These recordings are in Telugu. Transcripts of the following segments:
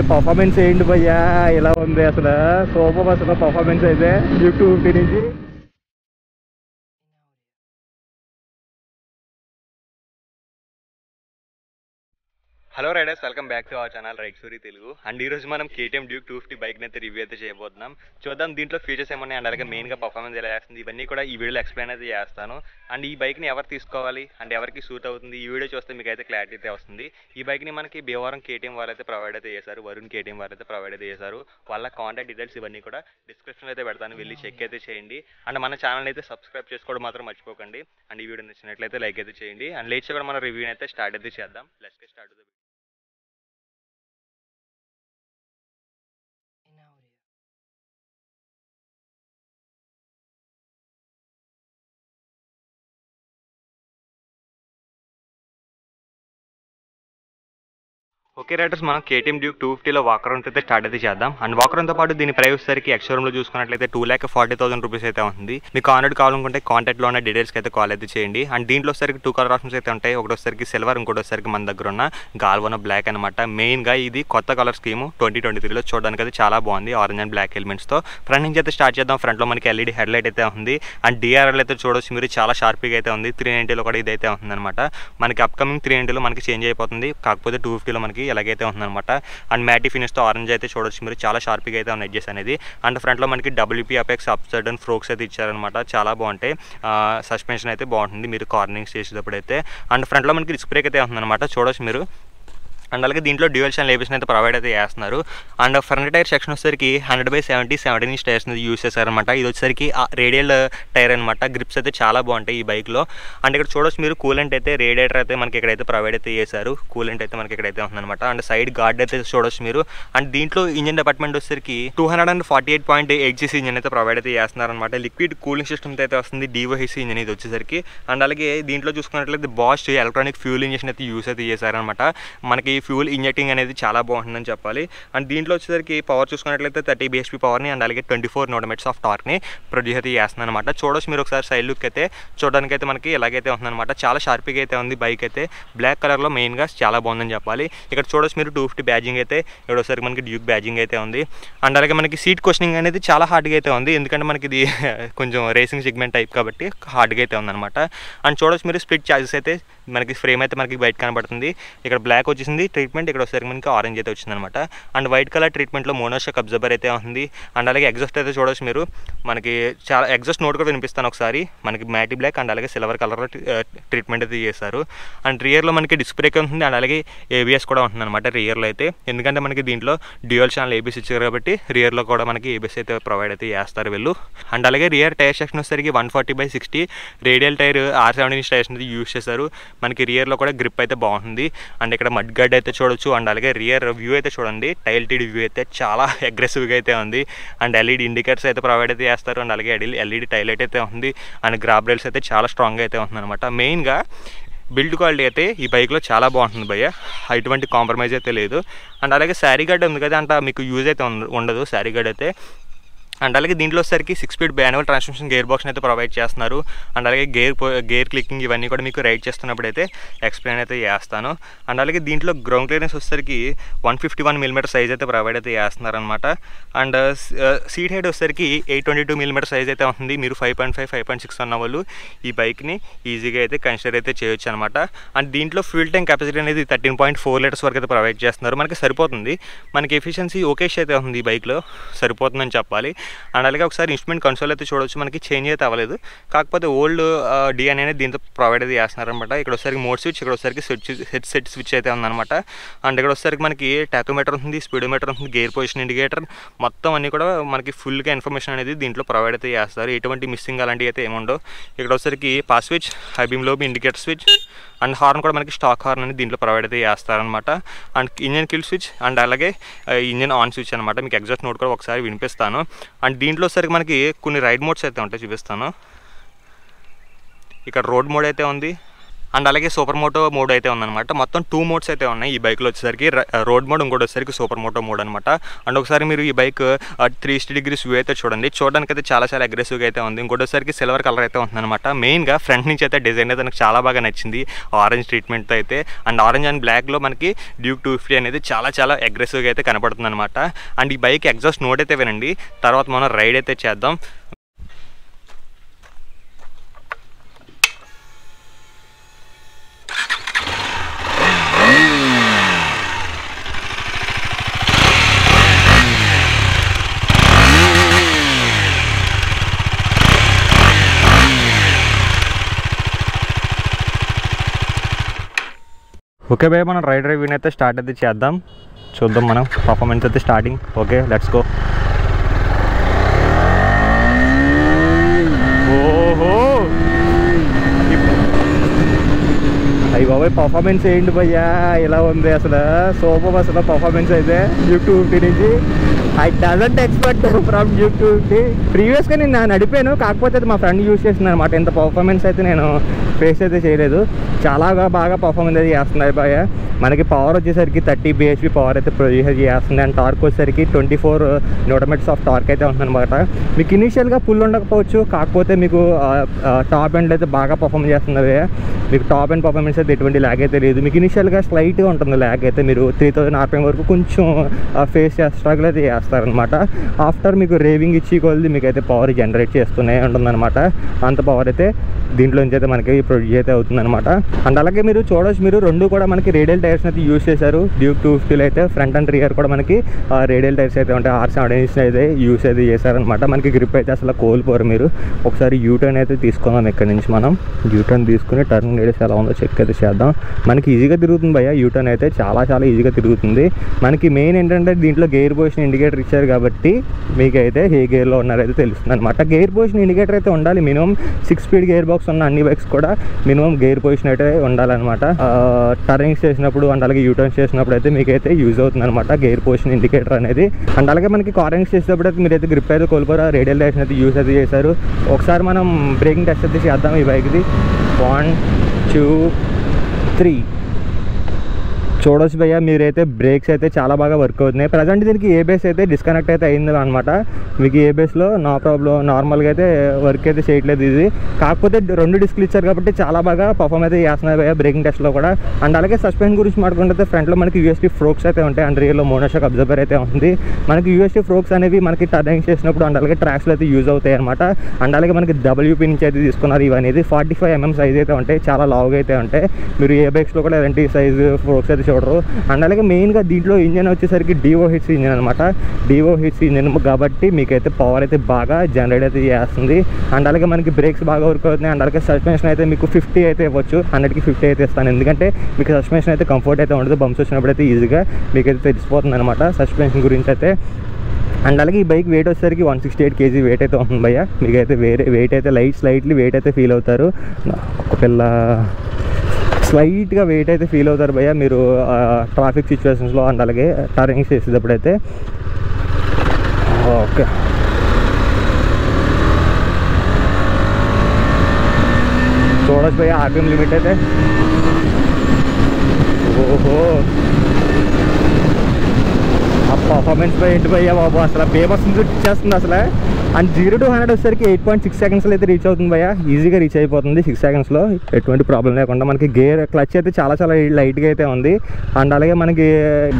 బాబాయ్ పర్ఫార్మెన్స్ ఏంటి భయ్యా ఇలా ఉంది అసలు సూపర్ అసలు పర్ఫార్మెన్స్ అయితే డ్యూక్ 250 నుంచి. Hello riders, welcome back to our channel ride Suri Telugu. And ఈరోజు మనం KTM డ్యూక్ 250 బైక్ని అయితే రివ్యూ అయితే చేయబోతున్నాం. చూద్దాం దీంట్లో ఫీచర్స్ ఏమన్నాయి అండ్ అలాగే మెయిన్గా పర్ఫార్మెన్స్ ఎలా చేస్తుంది ఇవన్నీ కూడా ఈ వీడియోలో ఎక్స్ప్లెయిన్ అయితే చేస్తాను. అండ్ ఈ బైక్ని ఎవరు తీసుకోవాలి అండ్ ఎవరికి సూట్ అవుతుంది ఈ వీడియో చూస్తే మీకు అయితే క్లారిటీ అయితే వస్తుంది. ఈ బైక్ని మనకి భీమవరం KTM వాళ్ళు అయితే ప్రొవైడ్ అయితే చేశారు, వరుణ్ KTM వాళ్ళు అయితే ప్రొవైడ్ అయితే చేశారు. వాళ్ళ కాంటాక్ట్ డీటెయిల్స్ ఇవన్నీ కూడా డిస్క్రిప్షన్లో అయితే పెడతాను, వెళ్ళి చెక్ అయితే చేయండి. అండ్ మన ఛానల్ అయితే సబ్స్క్రైబ్ చేసుకోవడం మాత్రం మర్చిపోకండి. అండ్ ఈ వీడియో నచ్చినట్లయితే లైక్ అయితే చేయండి. అండ్ లేట్ చేయకుండా మన రివ్యూని అయితే స్టార్ట్ అయితే చేద్దాం. Let's get start. Okay riders, మనం KTM డ్యూక్ 250లో వాకరౌండ్ అయితే స్టార్ట్ అయితే చేద్దాం. అండ్ వాకరౌండ్తో పాటు దీని ప్రైస్ సరికి ఎక్స్షోరూమ్లో చూసుకున్నట్లయితే 2,40,000 రూపీస్ అయితే ఉంది. మీకు ఆన్లైన్ కావాలనుకుంటే కాంటాక్ట్లో ఉన్న డీటెయిల్స్కి అయితే కాల్ అయితే చేయండి. అండ్ దీంట్లో సరికి 2 కలర్ ఆప్షన్స్ అయితే ఉంటాయి. ఒకటోసరికి సిల్వర్, ఇంకోటోసరికి మన దగ్గర ఉన్న గాల్వానా బ్లాక్ అనమాట. మెయిన్గా ఇది కొత్త కలర్ స్కీము 2023లో చూడడానికి అయితే చాలా బాగుంది, ఆరెంజ్ అండ్ బ్లాక్ ఎలిమెంట్స్తో. ఫ్రంట్ నుంచి అయితే స్టార్ట్ చేద్దాం. ఫ్రంట్లో మనకి LED హెడ్లైట్ అయితే ఉంది. అండ్ DRL అయితే చూడొచ్చు మీరు, చాలా షార్ప్గా అయితే ఉంది. 390లో కూడా ఇదైతే ఉందన్నమాట. మనకి అప్కమింగ్ 390లో మనకి చేంజ్ అయిపోతుంది, కాకపోతే 250లో మనకి ఎలాగైతే ఉందన్నమాట. అండ్ మ్యాటీ ఫినిష్తో ఆరెంజ్ అయితే చూడొచ్చు మీరు, చాలా షార్ప్గా అయితే ఉన్న ఎడ్జెస్ అనేది. అండ్ ఫ్రంట్లో మనకి WP అపెక్స్ అప్సైడ్ అండ్ ఫ్రోక్స్ అయితే ఇచ్చారనమాట, చాలా బాగుంటాయి. సస్పెన్షన్ అయితే బాగుంటుంది మీరు కార్నింగ్స్ చేసేటప్పుడు అయితే. అండ్ ఫ్రంట్లో మనకి డిస్క్ బ్రేక్ అయితే ఉందన్నమాట, చూడొచ్చు మీరు. అండ్ అలాగే దీంట్లో డ్యూయల్ ఛానల్ ఏబిఎస్ అయితే ప్రొవైడ్ అయితే చేస్తున్నారు. అండ్ ఫ్రంట్ టైర్ సెక్షన్ వచ్చేసరికి 100/70 17 ఇంచ్ టైర్స్ యూస్ చేశారనమాట. ఇది వచ్చేసరికి రేడియల్ టైర్ అనమాట. గ్రిప్స్ అయితే చాలా బాగుంటాయి ఈ బైక్లో. అండ్ ఇక్కడ చూడొచ్చు మీరు, కూలెంట్ అయితే రేడియేటర్ అయితే మనకి ఇక్కడైతే ప్రొవైడ్ అయితే చేశారు. కూలెంట్ అయితే మనకి ఇక్కడైతే ఉందన్నమాట. అండ్ సైడ్ గార్డ్ అయితే చూడొచ్చు మీరు. అండ్ దీంట్లో ఇంజిన్ డిపార్ట్మెంట్ వచ్చేసరికి 248.8cc ఇంజిన్ అయితే ప్రొవైడ్ అయితే చేస్తున్నారనమాట. లిక్విడ్ కూలింగ్ సిస్టమ్ అయితే వస్తుంది, DOHC ఇంజిన్ ఇది వచ్చేసరికి. అండ్ అలాగే దీంట్లో చూసుకున్నట్లయితే బాష్ ఎలక్ట్రానిక్ ఫ్యూల్ ఇంజెక్షన్ అయితే యూస్ అయితే చేశారనమాట. మనకి ఫ్యూల్ ఇంజెక్టింగ్ అనేది చాలా బాగుంటుందని చెప్పాలి. అండ్ దీంట్లో వచ్చేసరికి పవర్ చూసుకున్నట్లయితే 30 bhp పవర్ని అండ్ అలాగే 24 Nm ఆఫ్ టార్క్ని ప్రొడ్యూస్ అయితే చేస్తుంది అనమాట. చూడొచ్చు మీరు ఒకసారి సైడ్ లుక్ అయితే, చూడడానికి అయితే మనకి ఎలాగైతే ఉందన్నమాట. చాలా షార్ప్గా అయితే ఉంది బైక్ అయితే, బ్లాక్ కలర్లో మెయిన్గా చాలా బాగుందని చెప్పాలి. ఇక్కడ చూడొచ్చు మీరు 250 బ్యాజింగ్ అయితే, ఇక్కడ ఒకసారి మనకి డ్యూక్ బ్యాజింగ్ అయితే ఉంది. అండ్ అలాగే మనకి సీట్ క్వశ్చనింగ్ అనేది చాలా హార్డ్గా అయితే ఉంది, ఎందుకంటే మనకి ఇది కొంచెం రేసింగ్ సెగ్మెంట్ టైప్ కాబట్టి హార్డ్గా అయితే ఉందన్నమాట. అండ్ చూడొచ్చు మీరు స్ప్లిట్ చార్జెస్ అయితే మనకి ఫ్రేమ్ అయితే మనకి బయట కనబడుతుంది. ఇక్కడ బ్లాక్ వచ్చేసింది ట్రీట్మెంట్, ఇక్కడ వచ్చేసరికి మనకి ఆరెంజ్ అయితే వచ్చిందనమాట. అండ్ వైట్ కలర్ ట్రీట్మెంట్లో మోనోషాక్ అబ్జర్బర్ అయితే ఉంది. అండ్ అలాగే ఎగ్జాస్ట్ అయితే చూడొచ్చు మీరు, మనకి చాలా ఎగ్జాస్ట్ నోట్ కూడా వినిపిస్తాను ఒకసారి. మనకి మ్యాటీ బ్లాక్ అండ్ అలాగే సిల్వర్ కలర్లో ట్రీట్మెంట్ అయితే చేశారు. అండ్ రియర్లో మనకి డిస్క్ బ్రేక్ ఉంటుంది అండ్ అలాగే ABS కూడా ఉంటుంది అనమాట రియర్లో అయితే, ఎందుకంటే మనకి దీంట్లో డ్యూయల్ ఛానల్ ABS ఇచ్చారు కాబట్టి రియర్లో కూడా మనకి ABS అయితే ప్రొవైడ్ అయితే చేస్తారు వీళ్ళు. అండ్ అలాగే రియర్ టైర్ సెక్షన్ వచ్చేసరికి 140/60 radial tyre R17 inch tyres అనేది యూస్ చేశారు. మనకి రియర్లో కూడా గ్రిప్ అయితే బాగుంటుంది. అండ్ ఇక్కడ మడ్ గార్డ్ అయితే చూడొచ్చు. అండ్ అలాగే రియర్ వ్యూ అయితే చూడండి, టైల్ టీడ్ వ్యూ అయితే చాలా అగ్రెసివ్గా అయితే ఉంది. అండ్ LED ఇండికేటర్స్ అయితే ప్రొవైడ్ అయితే చేస్తారు. అండ్ అలాగే LED టైల్ లైట్ అయితే ఉంది. అండ్ గ్రాబ్ రైల్స్ అయితే చాలా స్ట్రాంగ్గా అయితే ఉందన్నమాట. మెయిన్గా బిల్డ్ క్వాలిటీ అయితే ఈ బైక్లో చాలా బాగుంటుంది భయ్య, ఎటువంటి కాంప్రమైజ్ అయితే లేదు. అండ్ అలాగే శారీ గార్డ్ ఉంది కదా, అంట మీకు యూజ్ అయితే ఉండదు శారీ గార్డ్ అయితే. అండ్ అలాగే దీంట్లో వచ్చేసరికి 6-speed మాన్యువల్ ట్రాన్స్మిషన్ గేర్ బాక్స్ని అయితే ప్రొవైడ్ చేస్తున్నారు. అండ్ అలాగే గేర్ క్లికింగ్ ఇవన్నీ కూడా మీకు రైడ్ చేస్తున్నప్పుడు అయితే ఎక్స్ప్లెయిన్ అయితే చేస్తాను. అండ్ అలాగే దీంట్లో గ్రౌండ్ క్లియరెన్స్ వచ్చేసరికి 151 mm సైజ్ అయితే ప్రొవైడ్ అయితే చేస్తున్నారనమాట. అండ్ సీట్ హైట్ వచ్చేసరికి 822 mm సైజ్ అయితే ఉంటుంది. మీరు 5.5, 5.6 ఉన్న వాళ్ళు ఈ బైక్ని ఈజీగా అయితే కన్సిడర్ అయితే చేయొచ్చు అనమాట. అండ్ దీంట్లో ఫ్యూల్ ట్యాంక్ కెపాసిటీ అనేది 13.4 లీటర్స్ వరకు అయితే ప్రొవైడ్ చేస్తున్నారు. మనకి సరిపోతుంది, మనకి ఎఫిషియన్సీ ఓకేష్ అయితే ఉంది ఈ బైక్లో, సరిపోతుందని చెప్పాలి. అండ్ అలాగే ఒకసారి ఇన్స్ట్రుమెంట్ కన్సోల్ అయితే చూడవచ్చు, మనకి చేంజ్ అయితే అవ్వలేదు, కాకపోతే ఓల్డ్ DNA అనేది దీంతో ప్రొవైడ్ అయితే చేస్తున్నారనమాట. ఇక్కడ వచ్చేసరికి మోడ్ స్విచ్, ఇక్కడ వచ్చేసరికి సెట్ స్విచ్ అయితే ఉందన్నమాట. అండ్ ఇక్కడ వచ్చేసరికి మనకి టాకోమీటర్ ఉంటుంది, స్పీడోమీటర్ ఉంటుంది, గేర్ పొజిషన్ ఇండికేటర్, మొత్తం అన్నీ కూడా మనకి ఫుల్గా ఇన్ఫర్మేషన్ అనేది దీంట్లో ప్రొవైడ్ అయితే చేస్తారు. ఎటువంటి మిస్సింగ్ అలాంటివి అయితే ఏముండవు. ఇక్కడ వచ్చేసరికి పాస్ స్విచ్, హై బీమ్ లో beam indicator switch, and horn కూడా మనకి స్టాక్ హార్న్ అనేది దీంట్లో ప్రొవైడ్ అయితే చేస్తారనమాట. And engine kill switch and అలాగే ఇంజన్ ఆన్ స్విచ్ అనమాట. మీకు ఎగ్జాస్ట్ నోట్ కూడా ఒకసారి వినిపిస్తాను. అండ్ దీంట్లో వచ్చేసరికి మనకి కొన్ని రైడ్ మోడ్స్ అయితే ఉంటాయి, చూపిస్తాను. ఇక్కడ రోడ్ మోడ్ అయితే ఉంది, అండ్ అలాగే సూపర్ మోటో మోడ్ అయితే ఉందన్నమాట. మొత్తం 2 మోడ్స్ అయితే ఉన్నాయి ఈ బైక్లో వచ్చేసరికి, రోడ్ మోడ్, ఇంకోటి వచ్చేసరికి సూపర్ మోటో మోడ్ అనమాట. అండ్ ఒకసారి మీరు ఈ బైక్ 360 డిగ్రీస్ వ్యూ అయితే చూడండి, చూడడానికి అయితే చాలా చాలా అగ్రెసివ్గా అయితే ఉంది. ఇంకోటి వచ్చేసరికి సిల్వర్ కలర్ అయితే ఉందన్నమాట. మెయిన్గా ఫ్రంట్ నుంచి అయితే డిజైన్ అయితే నాకు చాలా బాగా నచ్చింది ఆరెంజ్ ట్రీట్మెంట్తో అయితే. అండ్ ఆరెంజ్ అండ్ బ్లాక్లో మనకి డ్యూక్ 250 అనేది చాలా చాలా అగ్రెసివ్గా అయితే కనపడుతుంది అనమాట. అండ్ ఈ బైక్ ఎగ్జాస్ట్ నోట్ అయితే వినండి, తర్వాత మనం రైడ్ అయితే చేద్దాం. ఓకే భయ్య, మనం రైడ్ రివ్యూని అయితే స్టార్ట్ అయితే చేద్దాం. చూద్దాం మనం పర్ఫార్మెన్స్ అయితే స్టార్టింగ్. Okay, let's go. ఓహో అయ్యి బాబాయ్, పర్ఫార్మెన్స్ ఏంటి భయ్యా ఇలా ఉంది అసలు, సూపర్ అసలు పర్ఫార్మెన్స్ అయితే డ్యూక్ 250 నుంచి. I doesn't expect from Duke 250. ప్రీవియస్గా నేను నడిపాను, కాకపోతే అది మా ఫ్రెండ్ యూజ్ చేసింది అనమాట. ఇంత పర్ఫార్మెన్స్ అయితే నేను ఫేస్ అయితే చేయలేదు. చాలా బాగా పర్ఫార్మెన్స్ అయితే చేస్తుంది భయ్య. మనకి పవర్ వచ్చేసరికి 30 bhp పవర్ అయితే ప్రొడ్యూస్ చేస్తుంది. అండ్ టార్క్ వచ్చేసరికి 24 Nm ఆఫ్ టార్క్ అయితే ఉంటుందన్నమాట. మీకు ఇనీషియల్గా పుల్ ఉండకపోవచ్చు, కాకపోతే మీకు టాప్ ఎండ్ అయితే బాగా పర్ఫార్మ్ చేస్తుంది భయ్య. మీకు టాప్ ఎండ్ పర్ఫార్మెన్స్ అయితే ఎటువంటి ల్యాగ్ అయితే లేదు. మీకు ఇనిషియల్గా స్లైట్గా ఉంటుంది ల్యాగ్ అయితే, మీరు 3000 RPM వరకు కొంచెం ఫేస్ స్ట్రగుల్ అయితే చేస్తారనమాట. ఆఫ్టర్ మీకు రేవింగ్ ఇచ్చి కొద్ది మీకు అయితే పవర్ జనరేట్ చేస్తూనే ఉంటుందన్నమాట. అంత పవర్ అయితే దీంట్లోంచి అయితే మనకి ప్రొడ్యూస్ అయితే అవుతుందన్నమాట. అండ్ అలాగే మీరు చూడవచ్చు, మీరు రెండు కూడా మనకి రేడియల్ టైర్స్ అయితే యూజ్ చేశారు. డ్యూక్ 250లో అయితే ఫ్రంట్ అండ్ రియర్ కూడా మనకి రేడియల్ టైర్స్ అయితే ఉంటాయి. R17 అయితే యూజ్ అయితే చేశారనమాట. మనకి గ్రిప్ అయితే అసలు కోల్పోరు. మీరు ఒకసారి యూటర్న్ అయితే తీసుకుందాం. ఇక్కడ నుంచి మనం యూటర్న్ తీసుకుని టర్న్ రేడియస్ ఎలా ఉందో చెక్ అయితే చేద్దాం. మనకి ఈజీగా తిరుగుతుంది భయ్య, యూటర్న్ అయితే చాలా ఈజీగా తిరుగుతుంది. మనకి మెయిన్ ఏంటంటే దీంట్లో గేర్ పొజిషన్ ఇండికేటర్ ఇచ్చారు కాబట్టి మీకైతే ఏ గేర్లో ఉన్నారైతే తెలుస్తుంది అనమాట. గేర్ పొజిషన్ ఇండికేటర్ అయితే ఉండాలి. మినిమం 6 స్పీడ్ గేర్ బాక్స్ ఉన్న అన్ని బైక్స్ కూడా మినిమం గేర్ పొజిషన్ అయితే ఉండాలన్నమాట. టర్నింగ్స్ చేసినప్పుడు అండ్ అలాగే యూటర్న్స్ చేసినప్పుడు అయితే మీకైతే యూజ్ అవుతుంది అనమాట గేర్ పొజిషన్ ఇండికేటర్ అనేది. అండ్ అలాగే మనకి కార్నింగ్స్ చేసేటప్పుడు అయితే మీరైతే గ్రిప్ అయితే కోల్పోరా, రేడియల్ టైర్స్ అయితే యూజ్ అయితే చేశారు. ఒకసారి మనం బ్రేకింగ్ టెస్ట్ అయితే చేద్దాం ఈ బైక్ది. 1 2 3 చూడొచ్చు భయ్య, మీరైతే బ్రేక్స్ అయితే చాలా బాగా వర్క్ అవుతున్నాయి. ప్రజెంట్ దీనికి ఏబిఎస్ అయితే డిస్కనెక్ట్ అయితే అయింది అనమాట. మీకు ఏబిఎస్లో నో ప్రాబ్లం, నార్మల్గా అయితే వర్క్ అయితే చేయట్లేదు ఇది. కాకపోతే 2 డిస్క్లు ఇచ్చారు కాబట్టి చాలా బాగా పర్ఫామ్ అయితే చేస్తున్నాయి భయ్య బ్రేకింగ్ టెస్ట్లో కూడా. అండ్ అలాగే సస్పెన్షన్ గురించి మాట్లాడుకుంటే ఫ్రంట్లో మనకి యూఎస్టీ ఫ్రోక్స్ అయితే ఉంటాయి. అండ్ రియల్లో మోనోషాక్ అబ్జర్వర్ అయితే ఉంది. మనకి యూఎస్టీ ఫ్రోక్స్ అనేవి మనకి టర్నింగ్ చేసినప్పుడు అండ్ అలాగే ట్రాక్స్లో అయితే యూజ్ అవుతాయి అనమాట. అండ్ అలాగే మనకి WP నుంచి అయితే తీసుకున్నారు. ఇవనేది 45 mm సైజ్ అయితే ఉంటాయి, చాలా లావుగా అయితే ఉంటాయి. మీరు ఏ బైక్స్లో కూడా ఎలాంటి సైజు ఫ్రోక్స్ అయితే చూడరు. అండ్ అలాగే మెయిన్గా దీంట్లో ఇంజన్ వచ్చేసరికి DOHC ఇంజన్ అనమాట. DOHC ఇంజన్ కాబట్టి మీకైతే పవర్ అయితే బాగా జనరేట్ అయితే చేస్తుంది. అండ్ అలాగే మనకి బ్రేక్స్ బాగా వర్క్ అవుతున్నాయి. అండ్ అలాగే సస్పెన్షన్ అయితే మీకు 50 అయితే ఇవ్వచ్చు, 100కి 50 అయితే ఇస్తాను. ఎందుకంటే మీకు సస్పెన్షన్ అయితే కంఫర్ట్ అయితే ఉండదు. బంప్స్ వచ్చినప్పుడు అయితే ఈజీగా మీకైతే తెలిసిపోతుంది అనమాట సస్పెన్షన్ గురించి అయితే. అండ్ అలాగే ఈ బైక్ వెయిట్ వచ్చేసరికి 168 kg వెయిట్ అయితే ఉంటుంది భయ్య. మీకైతే వెయిట్ అయితే స్లైట్లీ వెయిట్ అయితే ఫీల్ అవుతారు. ఒక పిల్ల స్లైట్గా వెయిట్ అయితే ఫీల్ అవుతారు భయ్య మీరు ట్రాఫిక్ సిచ్యువేషన్స్లో అండ్ అలాగే టర్నింగ్స్ చేసేటప్పుడు అయితే. ఓకే, చూడొచ్చు భయ్య RPM లిమిట్ అయితే. ఓహో, ఆ పర్ఫార్మెన్స్ బై ఏంటి భయ్య బాబు, అసలు బేబస్ ఇచ్చేస్తుంది అసలు. అండ్ 0 to 100 వచ్చేసరికి 8.6 secondsలో అయితే రీచ్ అవుతుంది భయ్య. ఈజీగా రీచ్ అయిపోతుంది 6 secondsలో, ఎటువంటి ప్రాబ్లం లేకుండా. మనకి క్లచ్ అయితే చాలా లైట్గా అయితే ఉంది. అండ్ అలాగే మనకి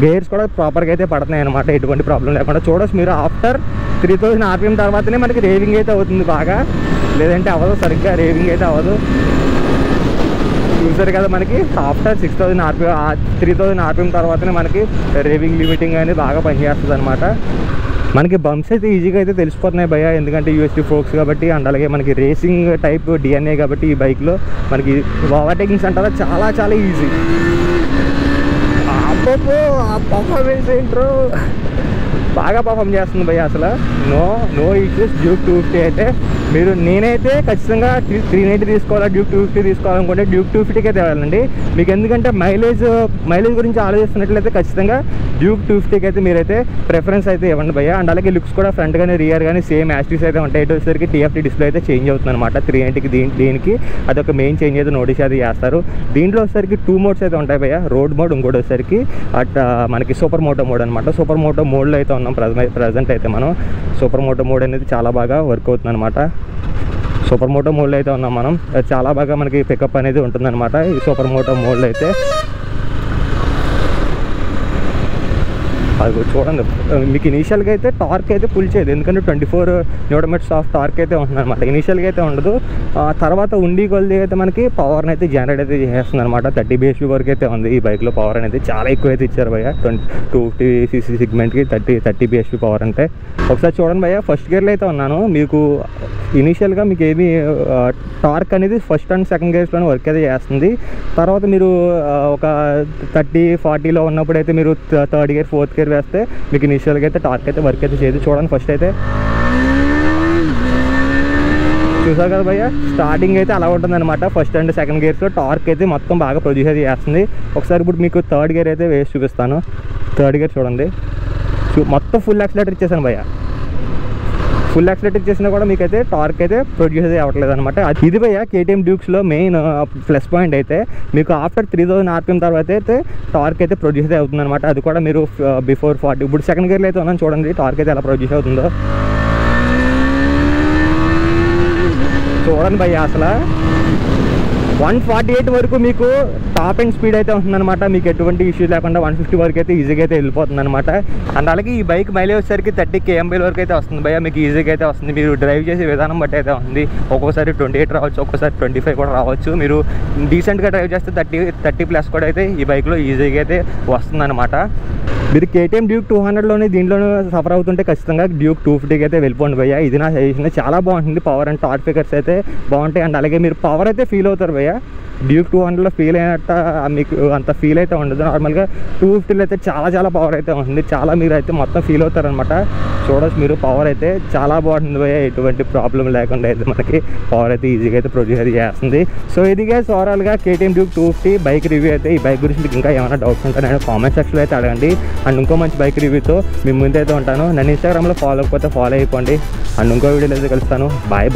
గేర్స్ కూడా ప్రాపర్గా అయితే పడుతున్నాయి అనమాట, ఎటువంటి ప్రాబ్లం లేకుండా. చూడొచ్చు మీరు, ఆఫ్టర్ 3000 RPM తర్వాతనే మనకి రేవింగ్ అయితే అవుతుంది బాగా, లేదంటే అవ్వదు సరిగ్గా, రేవింగ్ అయితే అవ్వదు. చూసారు కదా, మనకి ఆఫ్టర్ 6000 RPM 3000 RPM తర్వాతనే మనకి రేవింగ్ లిమిటింగ్ అనేది బాగా పనిచేస్తుంది అనమాట. మనకి బంప్స్ అయితే ఈజీగా అయితే తెలిసిపోతున్నాయి భయ్య, ఎందుకంటే యూఎస్టీ ఫోక్స్ కాబట్టి. అండ్ అలాగే మనకి రేసింగ్ టైప్ DNA కాబట్టి ఈ బైక్లో మనకి ఓవర్టేకింగ్స్ అంటారా చాలా ఈజీ. అబ్బో, ఆ పర్ఫార్మెన్స్ ఏంట్రో బాగా పర్ఫామ్ చేస్తుంది భయ్య. అసలు నో ఇష్యూస్. డ్యూక్ 250 అయితే నేనైతే ఖచ్చితంగా 390 తీసుకోవాలా, డ్యూక్ 250 తీసుకోవాలనుకుంటే డ్యూక్ 250కి అయితే వెళ్ళండి మీకు. ఎందుకంటే మైలేజ్ గురించి ఆలోచిస్తున్నట్లయితే ఖచ్చితంగా డ్యూక్ 250కి అయితే మీరైతే ప్రిఫరెన్స్ అయితే ఇవ్వండి భయ్య. అండ్ అలాగే లుక్స్ కూడా ఫ్రంట్ కానీ రియర్ కానీ సేమ్ యాస్టీస్ అయితే ఉంటాయి. ఇటు వచ్చేసరికి TFT డిస్ప్లే అయితే చేంజ్ అవుతుంది అనమాట 390కి. దీనికి అదొక మెయిన్ చేంజ్ అయితే నోటీస్ అయితే చేస్తారు. దీంట్లో వచ్చేసరికి 2 మోడ్స్ అయితే ఉంటాయి భయ్య. రోడ్ మోడ్, ఇంకోటి వచ్చేసరికి మనకి సూపర్ మోటో మోడ్ అనమాట. సూపర్ మోటో మోడ్లో అయితే ఉన్నాం ప్రజెంట్ అయితే మనం. సూపర్ మోటో మోడ్ అనేది చాలా బాగా వర్క్ అవుతుంది అనమాట. సూపర్ మోటో మోడ్లో అయితే ఉన్నాం మనం. చాలా బాగా మనకి పికప్ అనేది ఉంటుందన్నమాట ఈ సూపర్ మోటో మోడ్లో అయితే. అది చూడండి మీకు ఇనీషియల్గా అయితే టార్క్ అయితే పుల్ చేయదు, ఎందుకంటే 24 Nm ఆఫ్ టార్క్ అయితే ఉంటుంది అనమాట. ఇనీషియల్గా అయితే ఉండదు. తర్వాత ఉండి కొద్ది అయితే మనకి పవర్ని అయితే జనరేట్ అయితే చేస్తుంది అనమాట. 30 bhp వరకు అయితే ఉంది ఈ బైక్లో. పవర్ అనేది చాలా ఎక్కువ అయితే ఇచ్చారు భయ్య. 250cc సెగ్మెంట్కి 30 bhp పవర్ అంటే. ఒకసారి చూడండి భయ్య, ఫస్ట్ గేర్లో అయితే ఉన్నాను. మీకు ఇనీషియల్గా మీకు ఏమి టార్క్ అనేది ఫస్ట్ అండ్ సెకండ్ గేర్స్లోనే వర్క్ అయితే చేస్తుంది. తర్వాత మీరు ఒక 30-40లో ఉన్నప్పుడు అయితే మీరు థర్డ్ గేర్, ఫోర్త్ గేర్ వేస్తే మీకు ఇనీషియల్గా అయితే టార్క్ అయితే వర్క్ అయితే చేయదు. చూడండి ఫస్ట్ అయితే చూసారు కదా భయ్య, స్టార్టింగ్ అయితే అలా ఉంటుందన్నమాట. ఫస్ట్ అండ్ సెకండ్ గేర్స్లో టార్క్ అయితే మొత్తం బాగా ప్రొడ్యూస్ అయితే చేస్తుంది. ఒకసారి ఇప్పుడు మీకు థర్డ్ గేర్ అయితే వేసి చూపిస్తాను. థర్డ్ గేర్ చూడండి, మొత్తం ఫుల్ యాక్సిలేటర్ ఇచ్చేసాను భయ్య. ఫుల్ యాక్సిలేటర్ ఇచ్చేసినా కూడా మీకైతే టార్క్ అయితే ప్రొడ్యూస్ అయితే అవ్వట్లేదు అనమాట. ఇది భయ్య KTM డ్యూక్స్లో మెయిన్ ప్లస్ పాయింట్ అయితే. మీకు ఆఫ్టర్ 3000 RPM తర్వాత అయితే టార్క్ అయితే ప్రొడ్యూస్ అయితే అవుతుంది అనమాట. అది కూడా మీరు బిఫోర్ 40. ఇప్పుడు సెకండ్ గేర్లో అయితే ఉన్నాను చూడండి టార్క్ అయితే ఎలా ప్రొడ్యూస్ అవుతుందో చూడండి భయ్య. అసలు 148 వరకు మీకు టాప్ అండ్ స్పీడ్ అయితే ఉంటుందన్నమాట. మీకు ఎటువంటి ఇష్యూ లేకుండా 150 వరకు అయితే ఈజీగా అయితే వెళ్ళిపోతుంది అనమాట. అండ్ అలాగే ఈ బైక్ మైలేజ్ వచ్చేసరికి 30 km వరకు అయితే వస్తుంది భయ్య. మీకు ఈజీగా అయితే వస్తుంది. మీరు డ్రైవ్ చేసే విధానం బట్టి అయితే ఉంది. ఒక్కోసారి 28 రావచ్చు, ఒక్కోసారి 25 కూడా రావచ్చు. మీరు డీసెంట్గా డ్రైవ్ చేస్తే 30+ కూడా అయితే ఈ బైక్లో ఈజీగా అయితే వస్తుందన్నమాట. మీరు KTM డ్యూక్ 200లోనే దీంట్లోనే సఫర్ అవుతుంటే ఖచ్చితంగా డ్యూక్ 250కి అయితే వెళ్ళిపోండి భయ్య. ఇది నా సజెషన్. చాలా బాగుంటుంది. పవర్ అండ్ టార్క్ ఫిగర్స్ అయితే బాగుంటాయి. అండ్ అలాగే మీరు పవర్ అయితే ఫీల్ అవుతారు భయ్య. డ్యూక్ 200లో ఫీల్ అయినట్ట మీకు అంత ఫీల్ అయితే ఉండదు. నార్మల్గా 250లో అయితే చాలా పవర్ అయితే ఉంటుంది. చాలా మీరు అయితే మొత్తం ఫీల్ అవుతారనమాట. చూడవచ్చు మీరు పవర్ అయితే చాలా బాగుంటుంది భయ్య. ఎటువంటి ప్రాబ్లం లేకుండా అయితే మనకి పవర్ అయితే ఈజీగా అయితే ప్రొడ్యూస్ అయితే చేస్తుంది. సో ఇదిగా ఓవరాల్గా KTM డ్యూక్ 250 బైక్ రివ్యూ అయితే. ఈ బైక్ గురించి మీకు ఇంకా ఏమైనా డౌట్స్ ఉంటే నేను కామెంట్ సెక్షన్లో అయితే అడగండి. అండ్ ఇంకో మంచి బైక్ రివ్యూతో మీ ముందైతే ఉంటాను. నన్ను ఇన్స్టాగ్రామ్లో ఫాలో అయిపోతే ఫాలో అయిపోండి. అండ్ ఇంకో వీడియోలో అయితే కలుస్తాను. బాయ్.